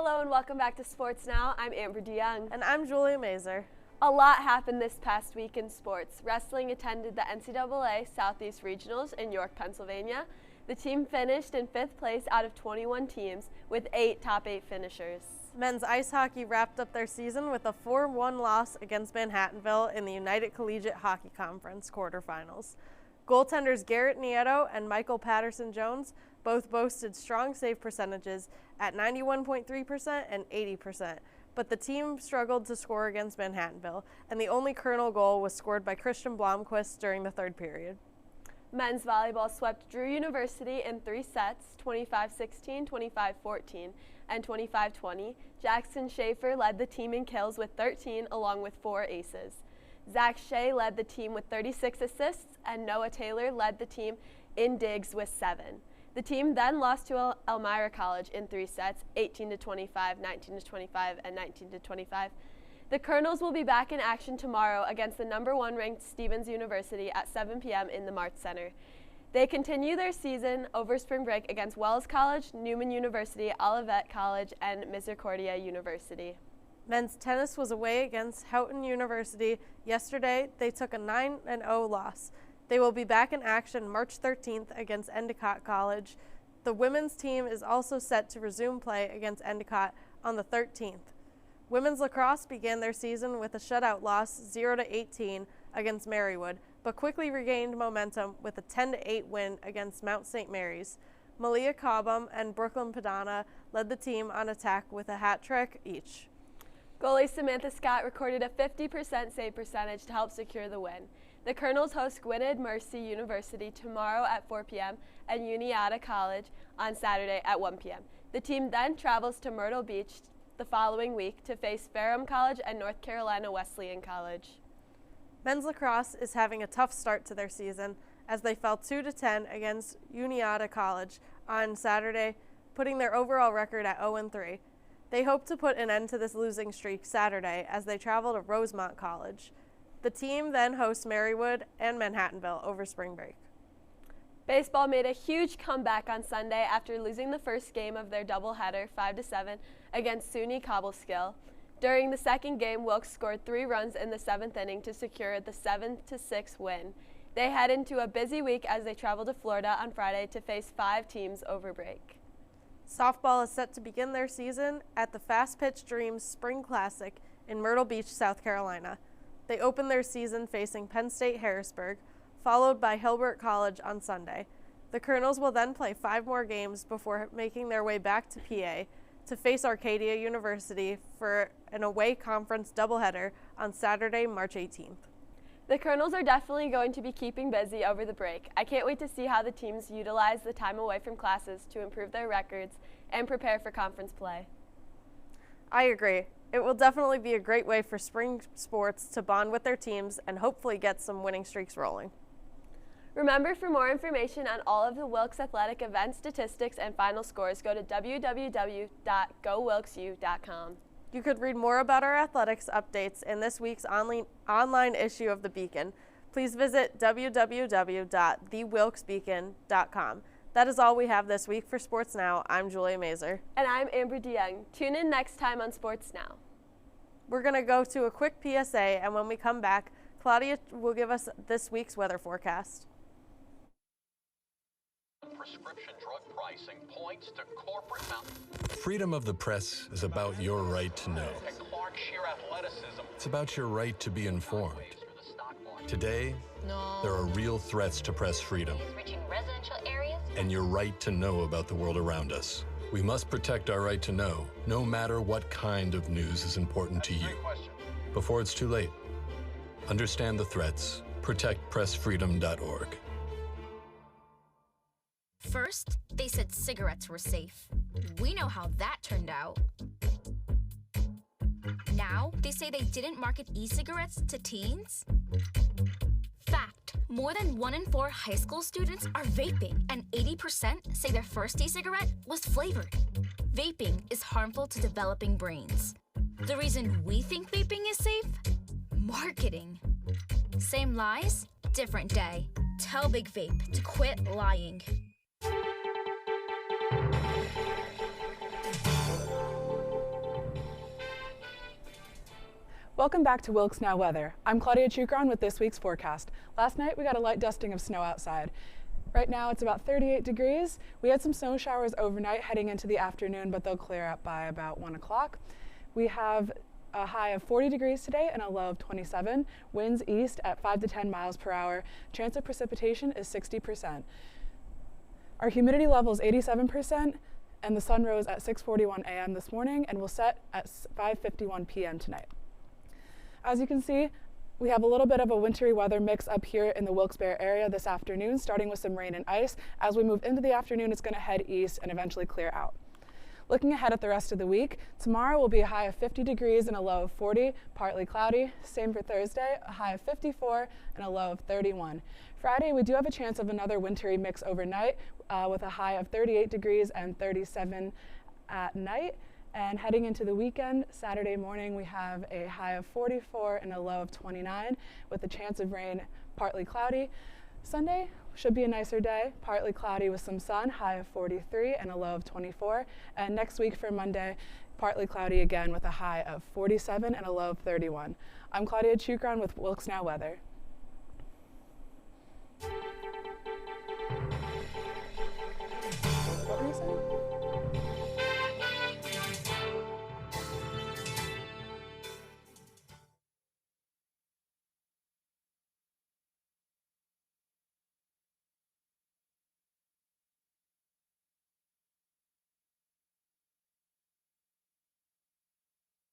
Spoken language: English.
Hello and welcome back to Sports Now. I'm Amber DeJonge. And I'm Julia Mazur. A lot happened this past week in sports. Wrestling attended the NCAA Southeast Regionals in York, Pennsylvania. The team finished in 5th place out of 21 teams with 8 top 8 finishers. Men's ice hockey wrapped up their season with a 4-1 loss against Manhattanville in the United Collegiate Hockey Conference quarterfinals. Goaltenders Garrett Nieto and Michael Patterson-Jones both boasted strong save percentages at 91.3% and 80%, but the team struggled to score against Manhattanville, and the only Colonel goal was scored by Christian Blomquist during the third period. Men's volleyball swept Drew University in 3 sets, 25-16, 25-14, and 25-20. Jackson Schaefer led the team in kills with 13, along with 4 aces. Zach Shea led the team with 36 assists, and Noah Taylor led the team in digs with 7. The team then lost to Elmira College in 3 sets, 18-25, 19-25, and 19-25. The Colonels will be back in action tomorrow against the number 1 ranked Stevens University at 7 p.m. in the March Center. They continue their season over spring break against Wells College, Newman University, Olivet College, and Misericordia University. Men's tennis was away against Houghton University. Yesterday, they took a 9-0 loss. They will be back in action March 13th against Endicott College. The women's team is also set to resume play against Endicott on the 13th. Women's lacrosse began their season with a shutout loss 0-18 against Marywood, but quickly regained momentum with a 10-8 win against Mount St. Mary's. Malia Cobham and Brooklyn Padana led the team on attack with a hat trick each. Goalie Samantha Scott recorded a 50% save percentage to help secure the win. The Colonels host Gwynedd Mercy University tomorrow at 4 p.m. and Uniata College on Saturday at 1 p.m. The team then travels to Myrtle Beach the following week to face Ferrum College and North Carolina Wesleyan College. Men's lacrosse is having a tough start to their season as they fell 2-10 against Uniata College on Saturday, putting their overall record at 0-3. They hope to put an end to this losing streak Saturday as they travel to Rosemont College. The team then hosts Marywood and Manhattanville over spring break. Baseball made a huge comeback on Sunday after losing the first game of their doubleheader 5-7 against SUNY Cobleskill. During the second game, Wilkes scored 3 runs in the 7th inning to secure the 7-6 win. They head into a busy week as they travel to Florida on Friday to face 5 teams over break. Softball is set to begin their season at the Fast Pitch Dreams Spring Classic in Myrtle Beach, South Carolina. They open their season facing Penn State Harrisburg, followed by Hilbert College on Sunday. The Colonels will then play 5 more games before making their way back to PA to face Arcadia University for an away conference doubleheader on Saturday, March 18th. The Colonels are definitely going to be keeping busy over the break. I can't wait to see how the teams utilize the time away from classes to improve their records and prepare for conference play. I agree. It will definitely be a great way for spring sports to bond with their teams and hopefully get some winning streaks rolling. Remember, for more information on all of the Wilkes athletic events, statistics, and final scores, go to www.gowilkesu.com. You could read more about our athletics updates in this week's online issue of the Beacon. Please visit www.thewilkesbeacon.com. That is all we have this week for Sports Now. I'm Julia Mazur. And I'm Amber DeJonge. Tune in next time on Sports Now. We're going to go to a quick PSA, and when we come back, Claudia will give us this week's weather forecast. Prescription drug pricing points to corporate Freedom of the press is about your right to know. and Clark sheer athleticism. It's about your right to be informed. Today, there are real threats to press freedom Reaching residential areas. and your right to know about the world around us. We must protect our right to know, no matter what kind of news is important to you. Before it's too late, understand the threats. ProtectPressFreedom.org. First, they said cigarettes were safe. We know how that turned out. Now, they say they didn't market e-cigarettes to teens. Fact, more than 1 in 4 high school students are vaping, and 80% say their first e-cigarette was flavored. Vaping is harmful to developing brains. The reason we think vaping is safe? Marketing. Same lies, different day. Tell Big Vape to quit lying. Welcome back to WeatherNow weather. I'm Claudia Cuchran with this week's forecast. Last night we got a light dusting of snow outside. Right now it's about 38 degrees. We had some snow showers overnight heading into the afternoon, but they'll clear up by about 1 o'clock. We have a high of 40 degrees today and a low of 27. Winds east at 5 to 10 miles per hour. Chance of precipitation is 60%. Our humidity level is 87%, and the sun rose at 6:41 a.m. this morning and will set at 5:51 p.m. tonight. As you can see, we have a little bit of a wintry weather mix up here in the Wilkes-Barre area this afternoon, starting with some rain and ice. As we move into the afternoon, it's going to head east and eventually clear out. Looking ahead at the rest of the week, tomorrow will be a high of 50 degrees and a low of 40, partly cloudy. Same for Thursday, a high of 54 and a low of 31. Friday, we do have a chance of another wintry mix overnight with a high of 38 degrees and 37 at night. And heading into the weekend, Saturday morning, we have a high of 44 and a low of 29 with a chance of rain, partly cloudy. Sunday should be a nicer day, partly cloudy with some sun, high of 43 and a low of 24. And next week for Monday, partly cloudy again with a high of 47 and a low of 31. I'm Claudia Cuchran with WeatherNow weather.